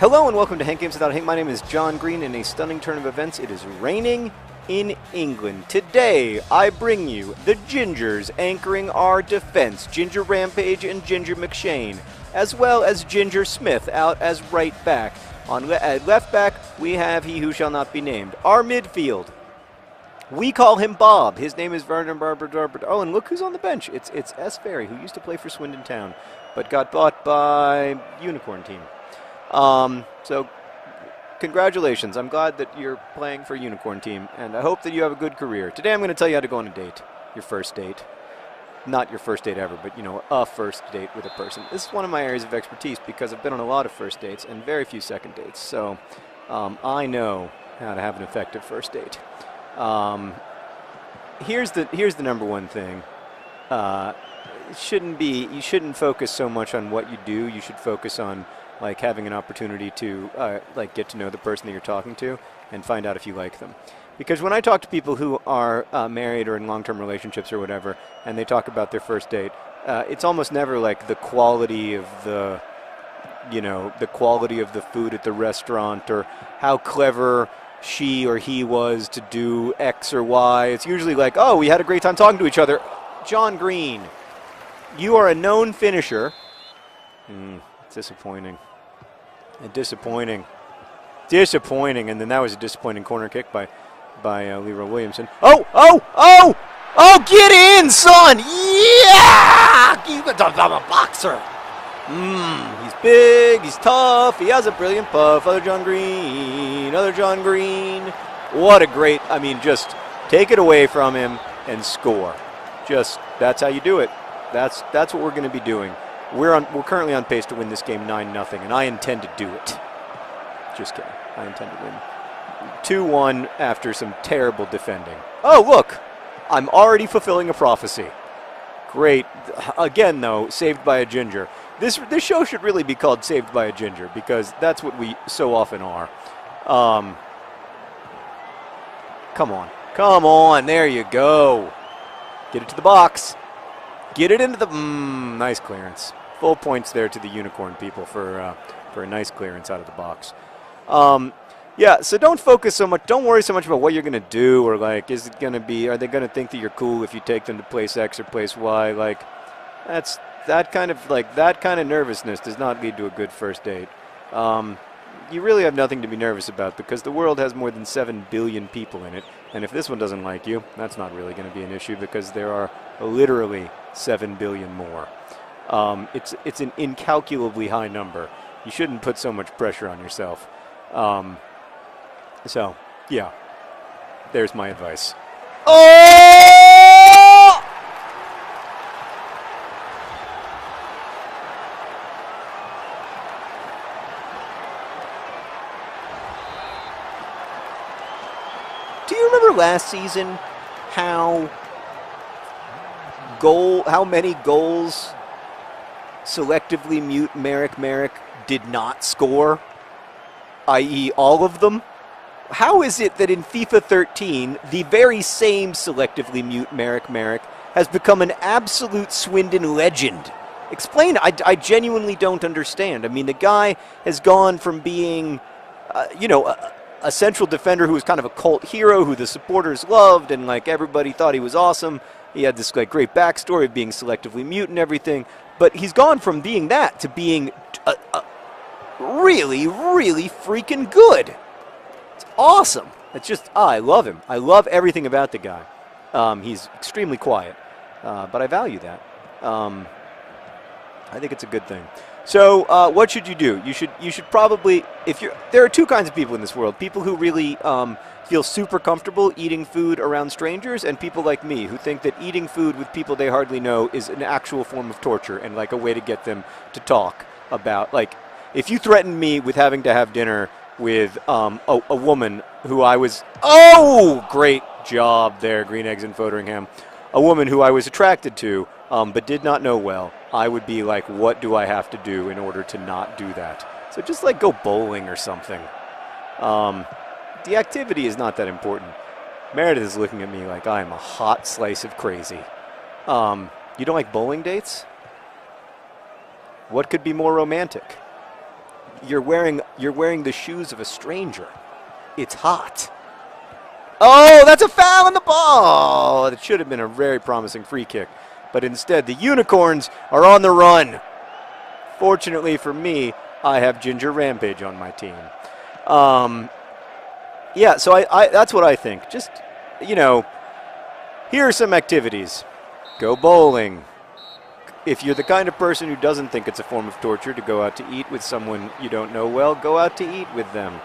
Hello and welcome to Hank Games Without Hank. My name is John Green. In a stunning turn of events, it is raining in England. Today, I bring you the Gingers anchoring our defense, Ginger Rampage and Ginger McShane, as well as Ginger Smith out as right back. On left back, we have he who shall not be named. Our midfield, we call him Bob. His name is Vernon Barber. Oh, and look who's on the bench. It's S. Ferry, who used to play for Swindon Town, but got bought by Unicorn Team. So congratulations. I'm glad that you're playing for Unicorn Team, and I hope that you have a good career. Today I'm going to tell you how to go on a date, your first date. Not your first date ever, but, you know, a first date with a person. This is one of my areas of expertise because I've been on a lot of first dates and very few second dates. So I know how to have an effective first date. Here's the number one thing. You shouldn't focus so much on what you do. You should focus on like having an opportunity to like get to know the person that you're talking to and find out if you like them. Because when I talk to people who are married or in long-term relationships or whatever, and they talk about their first date, it's almost never like the quality of the, you know, the quality of the food at the restaurant or how clever she or he was to do X or Y. It's usually like, oh, we had a great time talking to each other. John Green, you are a known finisher. Disappointing. Disappointing. And then that was a disappointing corner kick by Leroy Williamson. Oh, get in, son! Yeah! I'm a boxer. He's big, he's tough, he has a brilliant puff. Other John Green. What a great, I mean, just take it away from him and score. Just, that's how you do it. That's what we're going to be doing. We're currently on pace to win this game 9-0, and I intend to do it. Just kidding. I intend to win 2-1 after some terrible defending. Oh, look! I'm already fulfilling a prophecy. Great. Again, though, saved by a ginger. This show should really be called Saved by a Ginger, because that's what we so often are. Come on. There you go. Get it to the box. Get it into the... nice clearance. Full points there to the Unicorn people for a nice clearance out of the box. Yeah, so don't focus so much. Don't worry so much about what you're going to do or, like, is it going to be... Are they going to think that you're cool if you take them to place X or place Y? Like, that kind of nervousness does not lead to a good first date. You really have nothing to be nervous about because the world has more than 7 billion people in it. And if this one doesn't like you, that's not really going to be an issue because there are literally 7 billion more. It's an incalculably high number. You shouldn't put so much pressure on yourself. So, yeah, there's my advice. Oh! Do you remember last season how many goals selectively mute Merrick did not score, i.e. all of them? How is it that in FIFA 13, the very same selectively mute Merrick has become an absolute Swindon legend? Explain. I genuinely don't understand. I mean, the guy has gone from being, a central defender who was kind of a cult hero who the supporters loved and, like, everybody thought he was awesome. He had this, like, great backstory of being selectively mute and everything. But he's gone from being that to being really, really freaking good. It's awesome. It's just, I love him. I love everything about the guy. He's extremely quiet, but I value that. I think it's a good thing. So what should you do? You should probably, there are two kinds of people in this world. People who really feel super comfortable eating food around strangers, and people like me who think that eating food with people they hardly know is an actual form of torture and like a way to get them to talk about, like, if you threaten me with having to have dinner with a woman who I was, great job there, Green Eggs and Foderingham, a woman who I was attracted to but did not know well, I would be like, what do I have to do in order to not do that? So just like go bowling or something. The activity is not that important. Meredith is looking at me like I am a hot slice of crazy. You don't like bowling dates? What could be more romantic? you're wearing the shoes of a stranger. It's hot. Oh, that's a foul on the ball. It should have been a very promising free kick. But instead, the Unicorns are on the run. Fortunately for me, I have Ginger Rampage on my team. Yeah, so I that's what I think. Just, you know, here are some activities. Go bowling. If you're the kind of person who doesn't think it's a form of torture to go out to eat with someone you don't know well, go out to eat with them.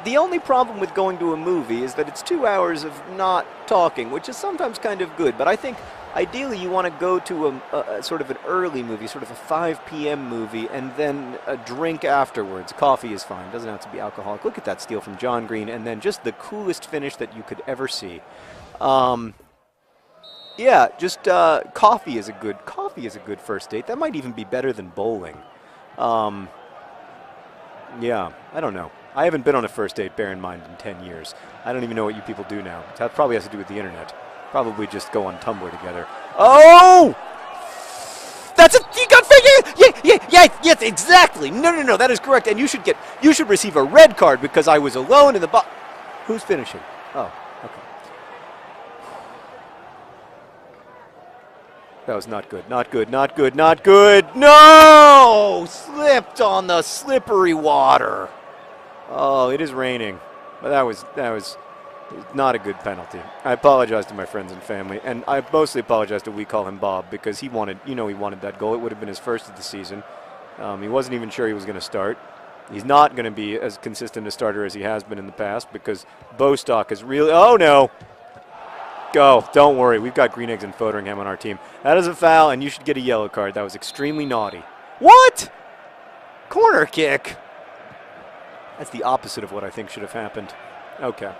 The only problem with going to a movie is that it's 2 hours of not talking, which is sometimes kind of good. But I think ideally you want to go to a sort of an early movie, sort of a 5 p.m. movie, and then a drink afterwards. Coffee is fine. Doesn't have to be alcoholic. Look at that steal from John Green, and then just the coolest finish that you could ever see. Yeah, just coffee is a good first date. That might even be better than bowling. Yeah, I don't know. I haven't been on a first date, bear in mind, in 10 years. I don't even know what you people do now. That probably has to do with the internet. Probably just go on Tumblr together. Oh! That's a you got figure. Yes, exactly. No, that is correct. And you should receive a red card because I was alone in the box. Who's finishing? Oh, okay. That was not good. Not good. No! Slipped on the slippery water. Oh, it is raining. But that was not a good penalty. I apologize to my friends and family, and I mostly apologize to we call him Bob because he wanted that goal. It would have been his first of the season. He wasn't even sure he was going to start. He's not going to be as consistent a starter as he has been in the past because Bostock is really. Oh no! Go. Don't worry. We've got Green Eggs and Foderingham on our team. That is a foul, and you should get a yellow card. That was extremely naughty. What? Corner kick. That's the opposite of what I think should have happened. Okay.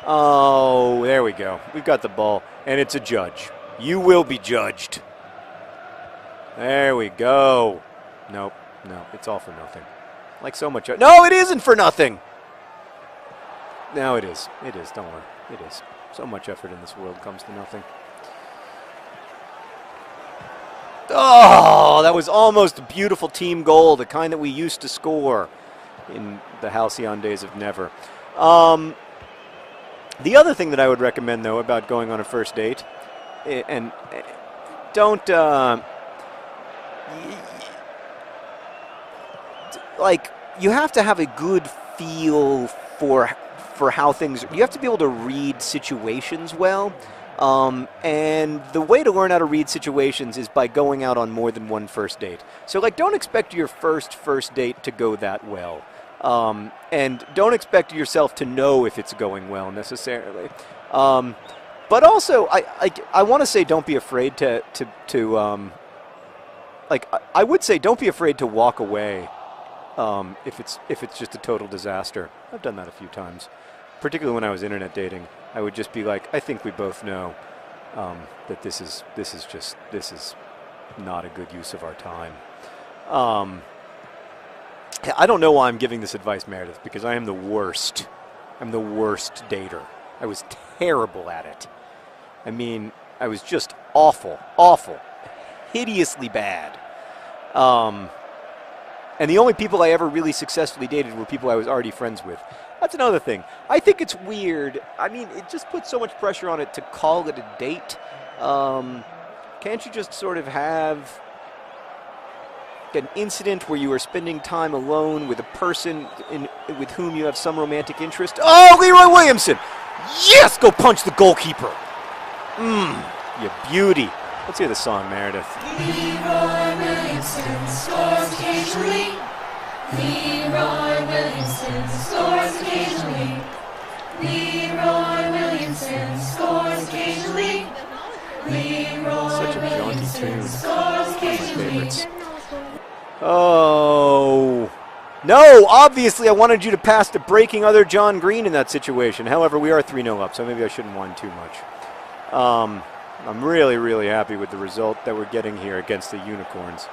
Oh, there we go. We've got the ball, and it's a judge. You will be judged. There we go. Nope. No, it's all for nothing. Like so much. No, it isn't for nothing. No, it is. It is. Don't worry. It is. So much effort in this world comes to nothing. Oh, that was almost a beautiful team goal, the kind that we used to score in the halcyon days of never. The other thing that I would recommend, though, about going on a first date, and don't, like, you have to have a good feel for how things, you have to be able to read situations well. And the way to learn how to read situations is by going out on more than one first date. So, like, don't expect your first date to go that well. And don't expect yourself to know if it's going well necessarily. But also, I want to say don't be afraid I would say don't be afraid to walk away if it's just a total disaster. I've done that a few times, particularly when I was internet dating. I would just be like, I think we both know that this is not a good use of our time. I don't know why I'm giving this advice, Meredith, because I am the worst. I'm the worst dater. I was terrible at it. I mean, I was just awful, hideously bad. And the only people I ever really successfully dated were people I was already friends with. That's another thing. I think it's weird. I mean, it just puts so much pressure on it to call it a date. Can't you just sort of have an incident where you are spending time alone with a person with whom you have some romantic interest? Oh, Leroy Williamson! Yes! Go punch the goalkeeper! You beauty. Let's hear the song, Meredith. Leroy Williamson scores occasionally. Leroy Williamson scores occasionally. Leroy Williamson scores occasionally. Leroy Such a jaunty tune. Scores occasionally. Favorites. Oh. No, obviously I wanted you to pass to breaking other John Green in that situation. However, we are 3-0 up, so maybe I shouldn't whine too much. I'm really happy with the result that we're getting here against the Unicorns.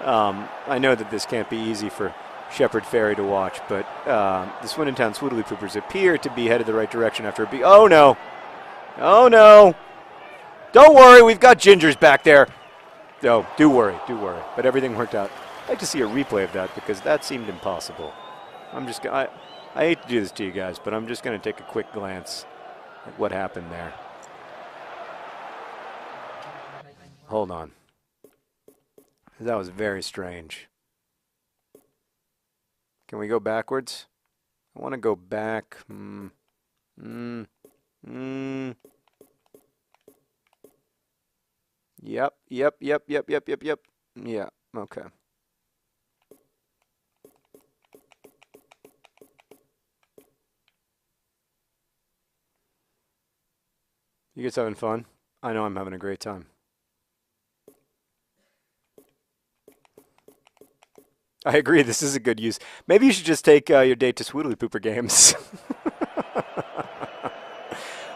I know that this can't be easy for Shepard Fairey to watch, but the Swindon Swoodilypoopers appear to be headed the right direction after a big... Oh, no. Oh, no. Don't worry, we've got Gingers back there. No, do worry. But everything worked out. like to see a replay of that because that seemed impossible. I hate to do this to you guys, but I'm just going to take a quick glance at what happened there. Hold on. That was very strange. Can we go backwards? I want to go back. Yep. Yeah, okay. You guys having fun? I know I'm having a great time. I agree, this is a good use. Maybe you should just take your date to Swoodilypooper games.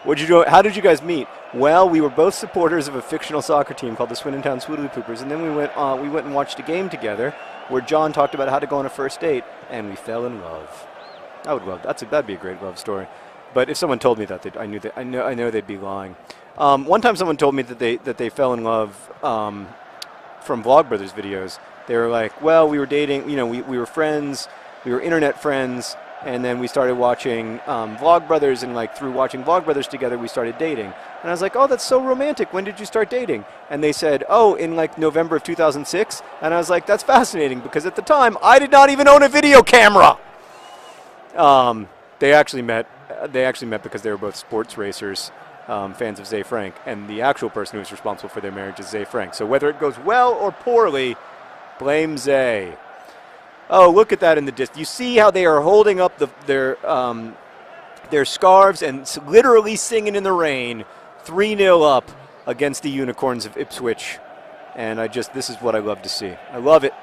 What'd you do? How did you guys meet? Well, we were both supporters of a fictional soccer team called the Swindon Swoodilypoopers, and then we went and watched a game together where John talked about how to go on a first date, and we fell in love. I would love that'd be a great love story. But if someone told me that, I know they'd be lying. One time, someone told me that they fell in love from Vlogbrothers videos. They were like, well, we were dating, you know, we were friends, we were internet friends, and then we started watching Vlogbrothers, and like through watching Vlogbrothers together, we started dating. And I was like, oh, that's so romantic. When did you start dating? And they said, oh, in like November of 2006. And I was like, that's fascinating because at the time, I did not even own a video camera. They actually met because they were both sports racers, fans of Zay Frank, and the actual person who was responsible for their marriage is Zay Frank. So whether it goes well or poorly, blame Zay. Oh, look at that in the distance. You see how they are holding up their scarves and literally singing in the rain, 3-0 up against the Unicorns of Ipswich. And this is what I love to see. I love it.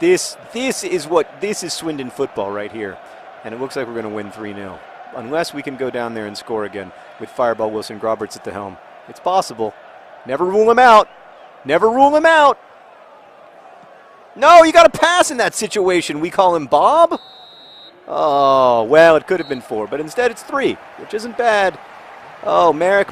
This is Swindon football right here. And it looks like we're going to win 3-0. Unless we can go down there and score again with Fireball Wilson Groberts at the helm. It's possible. Never rule him out. Never rule him out. No, you got to pass in that situation. We call him Bob. Oh, well, it could have been 4, but instead it's 3, which isn't bad. Oh, Merrick.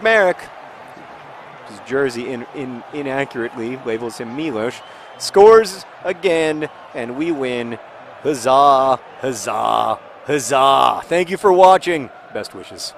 His jersey inaccurately labels him Milos. Scores again, and we win. Huzzah, huzzah, huzzah. Thank you for watching. Best wishes.